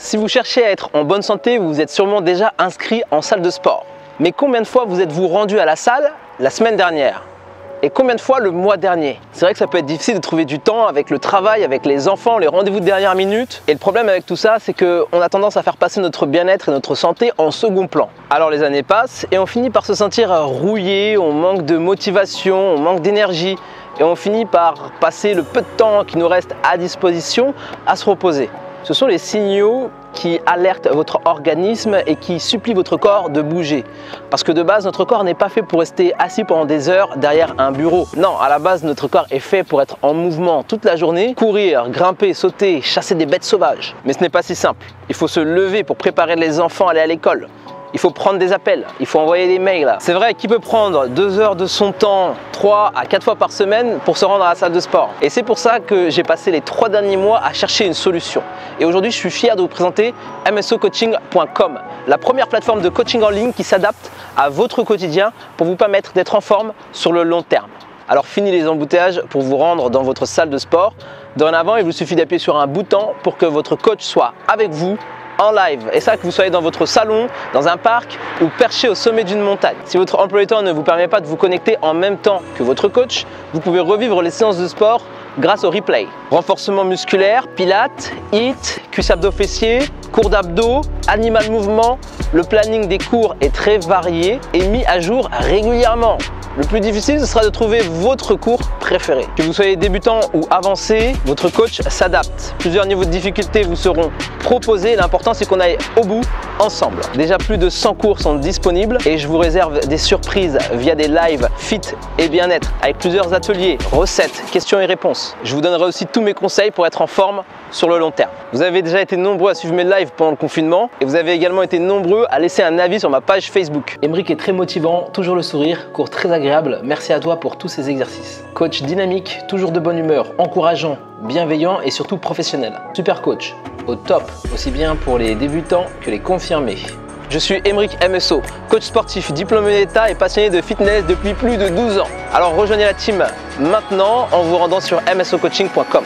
Si vous cherchez à être en bonne santé, vous vous êtes sûrement déjà inscrit en salle de sport. Mais combien de fois vous êtes-vous rendu à la salle la semaine dernière? Et combien de fois le mois dernier? C'est vrai que ça peut être difficile de trouver du temps avec le travail, avec les enfants, les rendez-vous de dernière minute. Et le problème avec tout ça, c'est qu'on a tendance à faire passer notre bien-être et notre santé en second plan. Alors les années passent et on finit par se sentir rouillé, on manque de motivation, on manque d'énergie. Et on finit par passer le peu de temps qui nous reste à disposition à se reposer. Ce sont les signaux qui alertent votre organisme et qui supplient votre corps de bouger. Parce que de base, notre corps n'est pas fait pour rester assis pendant des heures derrière un bureau. Non, à la base, notre corps est fait pour être en mouvement toute la journée, courir, grimper, sauter, chasser des bêtes sauvages. Mais ce n'est pas si simple. Il faut se lever pour préparer les enfants à aller à l'école. Il faut prendre des appels, il faut envoyer des mails. C'est vrai, qui peut prendre 2 heures de son temps 3 à 4 fois par semaine pour se rendre à la salle de sport? Et c'est pour ça que j'ai passé les 3 derniers mois à chercher une solution. Et aujourd'hui, je suis fier de vous présenter msocoaching.com, la première plateforme de coaching en ligne qui s'adapte à votre quotidien pour vous permettre d'être en forme sur le long terme. Alors fini les embouteillages pour vous rendre dans votre salle de sport. Dorénavant, il vous suffit d'appuyer sur un bouton pour que votre coach soit avec vous en live, et ça que vous soyez dans votre salon, dans un parc ou perché au sommet d'une montagne. Si votre emploi du temps ne vous permet pas de vous connecter en même temps que votre coach, vous pouvez revivre les séances de sport grâce au replay. Renforcement musculaire, pilates, HIIT, cuisse abdos fessiers, cours d'abdos, animal mouvement. Le planning des cours est très varié et mis à jour régulièrement. Le plus difficile, ce sera de trouver votre cours préféré. Que vous soyez débutant ou avancé, votre coach s'adapte. Plusieurs niveaux de difficulté vous seront proposés. L'important, c'est qu'on aille au bout ensemble. Déjà, plus de 100 cours sont disponibles et je vous réserve des surprises via des lives fit et bien-être avec plusieurs ateliers, recettes, questions et réponses. Je vous donnerai aussi tous mes conseils pour être en forme sur le long terme. Vous avez déjà été nombreux à suivre mes lives pendant le confinement et vous avez également été nombreux à laisser un avis sur ma page Facebook. Emeric est très motivant, toujours le sourire, cours très agréable. Merci à toi pour tous ces exercices. Coach dynamique, toujours de bonne humeur, encourageant, bienveillant et surtout professionnel. Super coach, au top, aussi bien pour les débutants que les confirmés. Je suis Emeric MSO, coach sportif, diplômé d'État et passionné de fitness depuis plus de 12 ans. Alors rejoignez la team maintenant en vous rendant sur msocoaching.com.